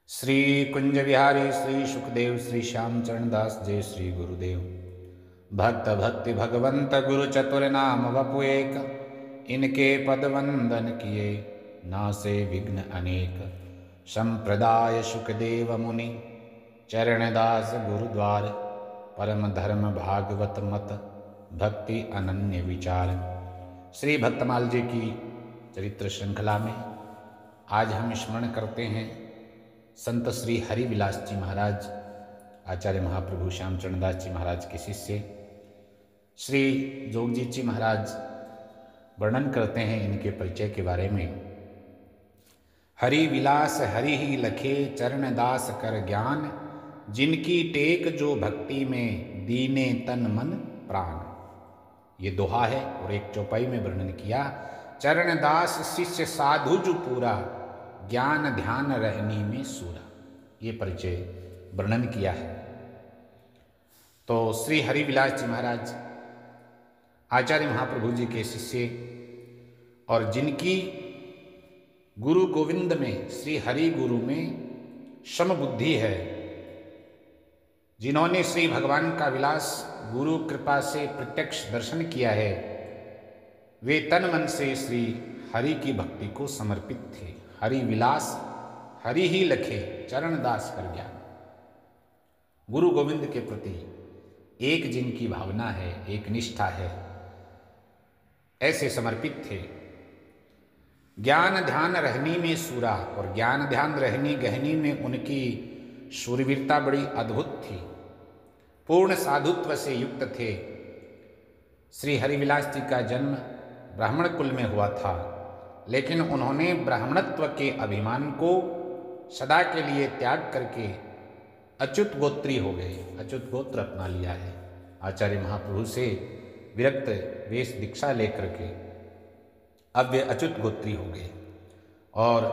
श्री कुंज बिहारी श्री सुखदेव श्री श्याम चरण दास जय श्री गुरुदेव। भक्त भक्ति भगवंत गुरु चतुर नाम वपु एक, इनके पद वंदन किए नासे विघ्न अनेक। संप्रदाय सुखदेव मुनि चरण दास गुरुद्वार, परम धर्म भागवत मत भक्ति अनन्य विचार। श्री भक्तमाल जी की चरित्र श्रृंखला में आज हम स्मरण करते हैं संत श्री हरिविलास जी महाराज, आचार्य महाप्रभु श्यामचरण दास जी महाराज के शिष्य श्री जोगजीत जी महाराज वर्णन करते हैं इनके परिचय के बारे में। हरिविलास हरि ही लखे चरण दास कर ज्ञान, जिनकी टेक जो भक्ति में दीने तन मन प्राण। ये दोहा है और एक चौपाई में वर्णन किया। चरण दास शिष्य साधु जो पूरा, ज्ञान ध्यान रहनी में सूरा। ये परिचय वर्णन किया है। तो श्री हरिविलास जी महाराज आचार्य महाप्रभु जी के शिष्य और जिनकी गुरु गोविंद में श्री हरि गुरु में सम बुद्धि है, जिन्होंने श्री भगवान का विलास गुरु कृपा से प्रत्यक्ष दर्शन किया है, वे तन मन से श्री हरि की भक्ति को समर्पित थे। हरि विलास हरि ही लखे चरण दास कर ज्ञान। गुरु गोविंद के प्रति एक जिनकी भावना है, एक निष्ठा है, ऐसे समर्पित थे। ज्ञान ध्यान रहनी में सूरा, और ज्ञान ध्यान रहनी गहनी में उनकी शूरवीरता बड़ी अद्भुत थी। पूर्ण साधुत्व से युक्त थे। श्री हरिविलास जी का जन्म ब्राह्मण कुल में हुआ था, लेकिन उन्होंने ब्राह्मणत्व के अभिमान को सदा के लिए त्याग करके अच्युत गोत्री हो गए। अच्युत गोत्र अपना लिया है। आचार्य महाप्रभु से विरक्त वेश दीक्षा लेकर के अब वे अच्युत गोत्री हो गए। और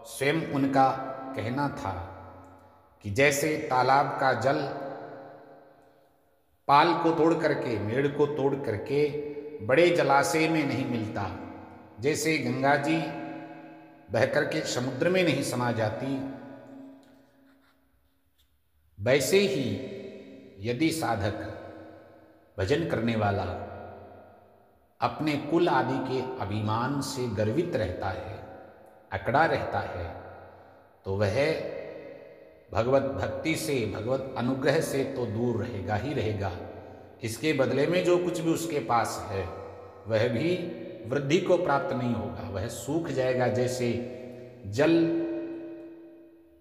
स्वयं उनका कहना था कि जैसे तालाब का जल पाल को तोड़ करके, मेड़ को तोड़ करके बड़े जलाशय में नहीं मिलता, जैसे गंगा जी बह करके समुद्र में नहीं समा जाती, वैसे ही यदि साधक भजन करने वाला अपने कुल आदि के अभिमान से गर्वित रहता है, अकड़ा रहता है, तो वह भगवत भक्ति से, भगवत अनुग्रह से तो दूर रहेगा ही रहेगा। इसके बदले में जो कुछ भी उसके पास है वह भी वृद्धि को प्राप्त नहीं होगा, वह सूख जाएगा। जैसे जल,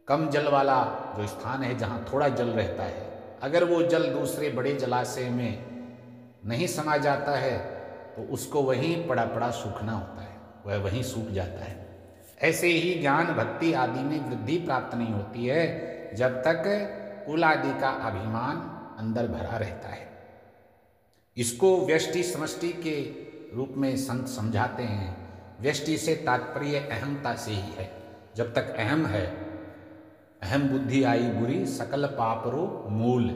कम जल वाला जो स्थान है जहाँ थोड़ा जल रहता है, अगर वो जल दूसरे बड़े जलाशय में नहीं समा जाता है तो उसको वहीं पड़ा पड़ा सूखना होता है, वह वहीं सूख जाता है। ऐसे ही ज्ञान भक्ति आदि में वृद्धि प्राप्त नहीं होती है जब तक कुल आदि का अभिमान अंदर भरा रहता है। इसको व्यष्टि समष्टि के रूप में संत समझाते हैं। व्यष्टि से तात्पर्य अहमता से ही है। जब तक अहम है, अहम बुद्धि आई बुरी सकल पापरो मूल,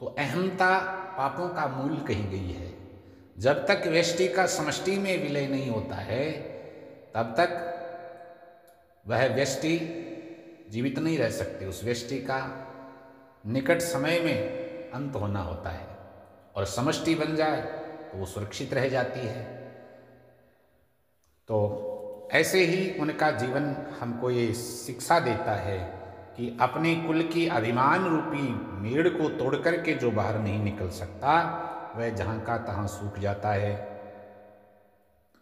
तो अहमता पापों का मूल कही गई है। जब तक व्यष्टि का समष्टि में विलय नहीं होता है तब तक वह व्यष्टि जीवित नहीं रह सकती। उस व्यष्टि का निकट समय में अंत होना होता है, और समष्टि बन जाए तो वो सुरक्षित रह जाती है। तो ऐसे ही उनका जीवन हमको ये शिक्षा देता है कि अपने कुल की अभिमान रूपी मेड़ को तोड़ करके जो बाहर नहीं निकल सकता, वह जहाँ का तहाँ सूख जाता है।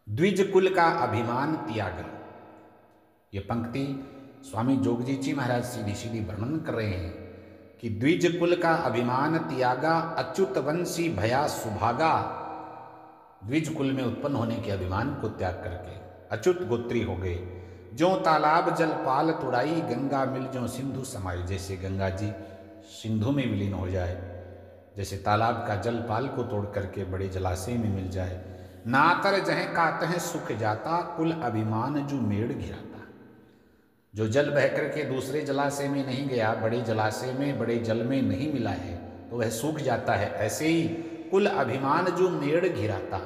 द्विज कुल का अभिमान त्याग, ये पंक्ति स्वामी जोगजीत जी महाराज सीधी सीधी वर्णन कर रहे हैं कि द्विज कुल का अभिमान त्यागा, अच्युत वंशी भया सुभागा। द्विज कुल में उत्पन्न होने के अभिमान को त्याग करके अच्युत गोत्री हो गए। जो तालाब जल पाल तुड़ाई, गंगा मिल जो सिंधु समाई। जैसे गंगा जी सिंधु में विलीन हो जाए, जैसे तालाब का जल पाल को तोड़ करके बड़े जलाशय में मिल जाए। नातर जह कातह सुख जाता, कुल अभिमान जो मेड़ घिराता। जो जल बह करके दूसरे जलाशय में नहीं गया, बड़े जलाशय में, बड़े जल में नहीं मिला है, तो वह सूख जाता है। ऐसे ही कुल अभिमान जो मेड़ घिराता,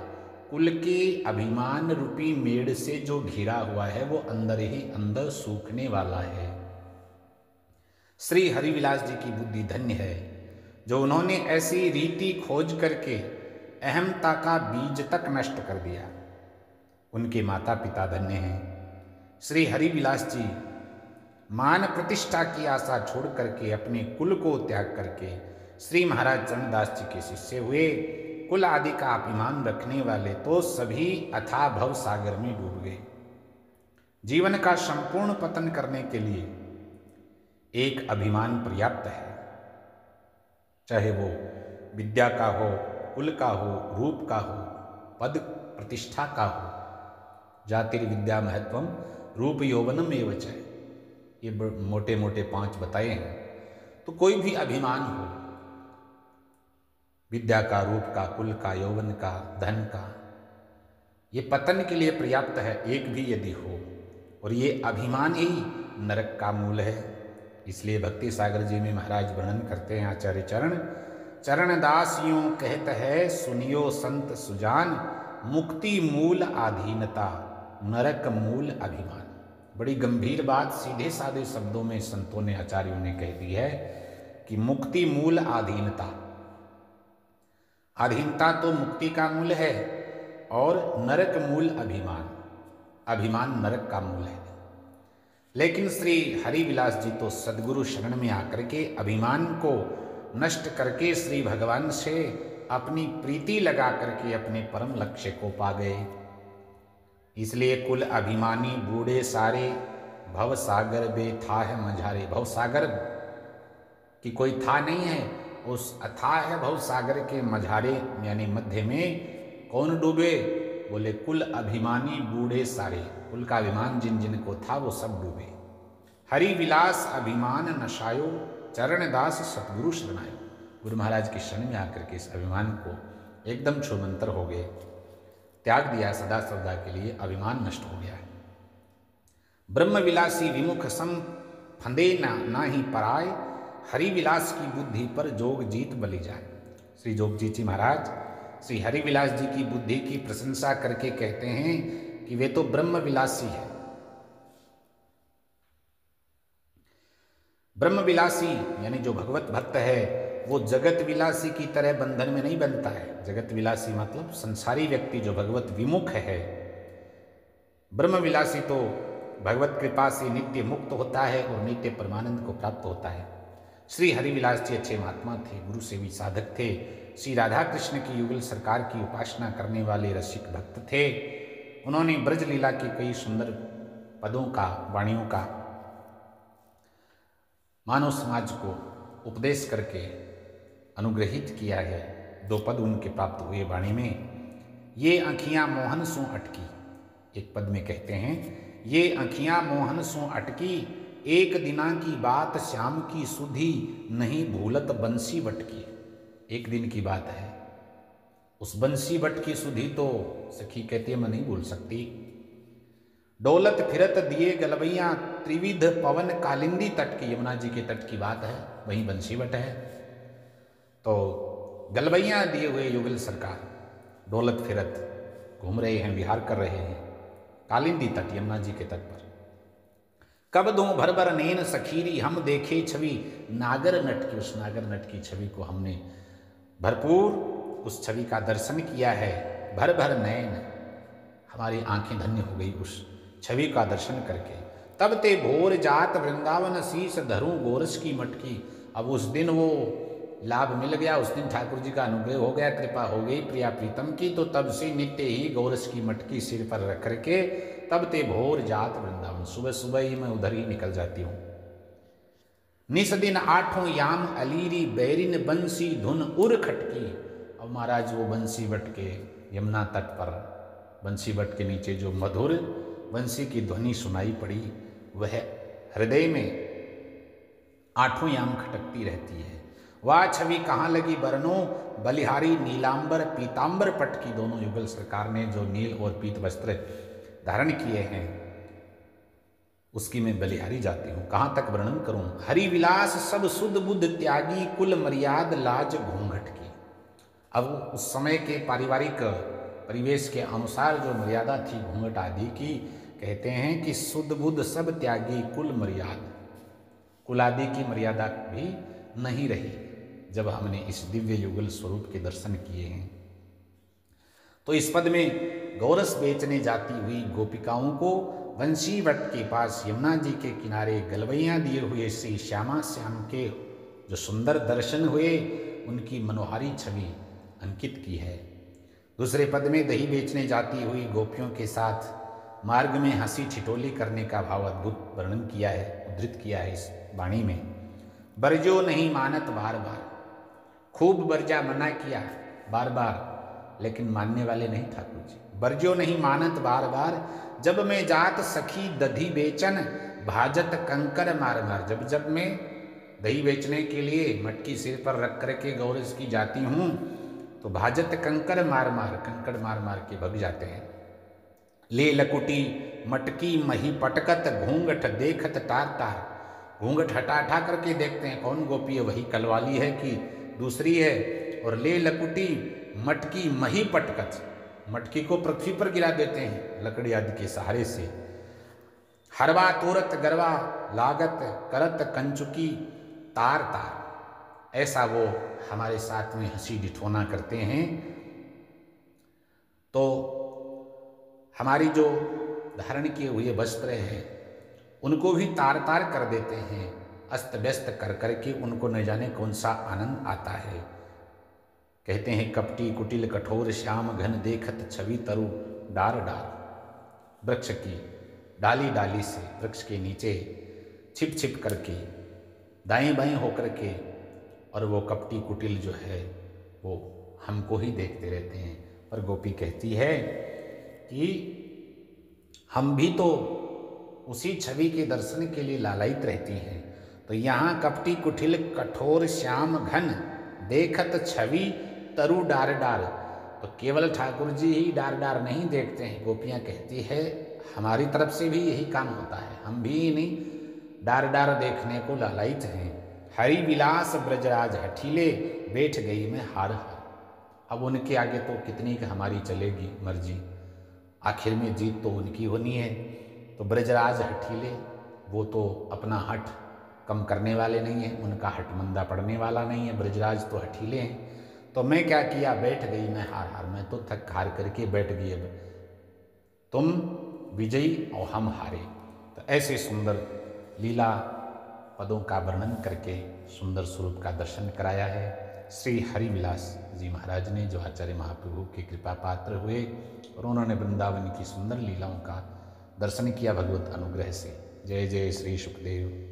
कुल के अभिमान रूपी मेड़ से जो घिरा हुआ है वो अंदर ही अंदर सूखने वाला है। श्री हरिविलास जी की बुद्धि धन्य है जो उन्होंने ऐसी रीति खोज करके अहमता का बीज तक नष्ट कर दिया। उनके माता पिता धन्य हैं। श्री हरिविलास जी मान प्रतिष्ठा की आशा छोड़ करके अपने कुल को त्याग करके श्री महाराज चरणदास जी के शिष्य हुए। कुल आदि का अभिमान रखने वाले तो सभी अथाह भव सागर में डूब गए। जीवन का संपूर्ण पतन करने के लिए एक अभिमान पर्याप्त है, चाहे वो विद्या का हो, कुल का हो, रूप का हो, पद प्रतिष्ठा का हो। जातिर्विद्या महत्वम रूप यौवनम एवं च, ये मोटे मोटे 5 बताए हैं। तो कोई भी अभिमान हो, विद्या का, रूप का, कुल का, यौवन का, धन का, ये पतन के लिए पर्याप्त है, एक भी यदि हो। और ये अभिमान ही नरक का मूल है। इसलिए भक्ति सागर जी में महाराज वर्णन करते हैं आचार्य चरण दास यूं कहत है सुनियो संत सुजान, मुक्ति मूल आधीनता नरक मूल अभिमान। बड़ी गंभीर बात सीधे साधे शब्दों में संतों ने, आचार्यों ने कह दी है कि मुक्ति मूल आधीनता। अधीनता तो मुक्ति का मूल है और नरक मूल अभिमान। अभिमान नरक का मूल है। लेकिन श्री हरिविलास जी तो सद्गुरु शरण में आकर के अभिमान को नष्ट करके श्री भगवान से अपनी प्रीति लगा करके अपने परम लक्ष्य को पा गए। इसलिए कुल अभिमानी बूढ़े सारे, भव सागर बे थाह मझारे। भव सागर की कोई था नहीं है, उस अथाह भव सागर के मझारे यानी मध्य में कौन डूबे? बोले कुल अभिमानी बूढ़े सारे। कुल का अभिमान जिन जिन को था वो सब डूबे। हरिविलास अभिमान नशायो, चरणदास सतगुरु शरणायो। गुरु महाराज के शरण में आकर के इस अभिमान को एकदम छूमंतर हो गए, त्याग दिया सदा सर्वदा के लिए। अभिमान नष्ट हो गया है। ब्रह्मविलासी विमुख सम फंदे ना ही पराय, हरिविलास की बुद्धि पर जोग जीत बलि जाए। श्री जोगजीत जी महाराज श्री हरिविलास जी की बुद्धि की प्रशंसा करके कहते हैं कि वे तो ब्रह्मविलासी है। ब्रह्मविलासी यानी जो भगवत भक्त है वो जगत विलासी की तरह बंधन में नहीं बनता है। जगत विलासी मतलब संसारी व्यक्ति जो भगवत विमुख है। ब्रह्मविलासी तो भगवत कृपा से नित्य मुक्त होता है और नित्य परमानंद को प्राप्त होता है। श्री हरिविलास जी अच्छे महात्मा थे, गुरु सेवी साधक थे। श्री राधा कृष्ण की युगल सरकार की उपासना करने वाले रसिक भक्त थे। उन्होंने ब्रज लीला के कई सुंदर पदों का, वाणियों का मानव समाज को उपदेश करके अनुग्रहित किया है। 2 पद उनके प्राप्त हुए वाणी में। ये आँखियाँ मोहन सो अटकी, एक पद में कहते हैं ये आँखियाँ मोहन सो अटकी, एक दिना की बात श्याम की सुधी, नहीं भूलत बंसी बटकी। एक दिन की बात है, उस बंसी बट की सुधी तो सखी कहती है मैं नहीं भूल सकती। डोलत फिरत दिए गलबैया, त्रिविध पवन कालिंदी तट की, यमुना जी के तट की बात है, वहीं बंसी बट है। तो गलबैया दिए हुए युगल सरकार डोलत फिरत घूम रहे हैं, विहार कर रहे हैं कालिंदी तट, यमुना जी के तट पर। कब दो भर भर नैन सखीरी, हम देखे छवि नागर नट की। उस नागर नट की छवि को हमने भरपूर उस छवि का दर्शन किया है। भर भर नैन, हमारी आंखें धन्य हो गई उस छवि का दर्शन करके। तब ते भोर जात वृंदावन शीश धरूं गोरस की मटकी। अब उस दिन वो लाभ मिल गया, उस दिन ठाकुर जी का अनुग्रह हो गया, कृपा हो गई प्रिया प्रीतम की। तो तब से नित्य ही गोरस की मटकी सिर पर रख करके तब ते भोर जात वृंदावन, सुबह सुबह ही मैं उधर ही निकल जाती हूँ। निस दिन आठों याम अलीरी, बैरिन बंसी धुन उर खटकी। अब महाराज वो बंसी बट के यमुना तट पर, बंसी बट के नीचे जो मधुर बंसी की ध्वनि सुनाई पड़ी, वह हृदय में आठों याम खटकती रहती है। वह छवि कहाँ लगी बरनो, बलिहारी नीलांबर पीतांबर पट की। दोनों युगल सरकार ने जो नील और पीत वस्त्र धारण किए हैं उसकी मैं बलिहारी जाती हूँ। कहाँ तक वर्णन करूँ। हरिविलास सब सुध बुद्ध त्यागी, कुल मर्याद लाज घूंघट की। अब उस समय के पारिवारिक परिवेश के अनुसार जो मर्यादा थी घूंघट आदि की, कहते हैं कि सुध बुद्ध सब त्यागी कुल मर्याद। कुलादि की मर्यादा भी नहीं रही जब हमने इस दिव्य युगल स्वरूप के दर्शन किए हैं। तो इस पद में गौरस बेचने जाती हुई गोपिकाओं को वंशी वट के पास यमुना जी के किनारे गलवैयाँ दिए हुए श्री श्यामा श्याम के जो सुंदर दर्शन हुए, उनकी मनोहारी छवि अंकित की है। दूसरे पद में दही बेचने जाती हुई गोपियों के साथ मार्ग में हंसी ठिठोली करने का भाव अद्भुत वर्णन किया है, उद्धृत किया है इस वाणी में। बरजो नहीं मानत बार बार, खूब बरजा मना किया बार बार, लेकिन मानने वाले नहीं ठाकुर जी। बरजो नहीं मानत बार बार, जब मैं जात सखी दधी बेचन, भाजत कंकर मार मार। जब जब मैं दही बेचने के लिए मटकी सिर पर रख करके गौरस की जाती हूँ, तो भाजत कंकर मार मार, कंकड़ मार मार के भग जाते हैं। ले लकुटी मटकी मही पटकत, घूंघट देखत तार तार। घूंघट हटा हटा करके देखते हैं कौन गोपी है, वही कलवाली है कि दूसरी है। और ले लकुटी मटकी मही पटकत, मटकी को पृथ्वी पर गिरा देते हैं लकड़ी आदि के सहारे से। हरवा तोरत गरवा लागत, करत कंचुकी तार तार। ऐसा वो हमारे साथ में हंसी डिठोना करते हैं। तो हमारी जो धारण किए हुए वस्त्र हैं उनको भी तार तार कर देते हैं, अस्त व्यस्त कर करके उनको न जाने कौन सा आनंद आता है। कहते हैं कपटी कुटिल कठोर श्याम घन, देखत छवि तरु डार डार। वृक्ष की डाली डाली से, वृक्ष के नीचे छिप छिप करके दाएं बाएं होकर के, और वो कपटी कुटिल जो है वो हमको ही देखते रहते हैं। पर गोपी कहती है कि हम भी तो उसी छवि के दर्शन के लिए लालायित रहती हैं। तो यहाँ कपटी कुटिल कठोर श्याम घन, देखत छवि तरु डार डार। तो केवल ठाकुर जी ही डार डार नहीं देखते हैं, गोपियाँ कहती है हमारी तरफ से भी यही काम होता है, हम भी नहीं डार डार देखने को लालायित हैं। हरि विलास ब्रजराज हठीले, बैठ गई मैं हार हार। अब उनके आगे तो कितनी कि हमारी चलेगी मर्जी, आखिर में जीत तो उनकी होनी है। तो ब्रजराज हठीले, वो तो अपना हठ कम करने वाले नहीं हैं, उनका हठ मंदा पड़ने वाला नहीं है, ब्रजराज तो हठीले हैं। तो मैं क्या किया, बैठ गई मैं हार हार, मैं तो थक हार करके बैठ गई, अब तुम विजयी और हम हारे। तो ऐसे सुंदर लीला पदों का वर्णन करके सुंदर स्वरूप का दर्शन कराया है श्री हरिविलास जी महाराज ने, जो आचार्य महाप्रभु की कृपा पात्र हुए और उन्होंने वृंदावन की सुंदर लीलाओं का दर्शन किया भगवत अनुग्रह से। जय जय श्री सुखदेव।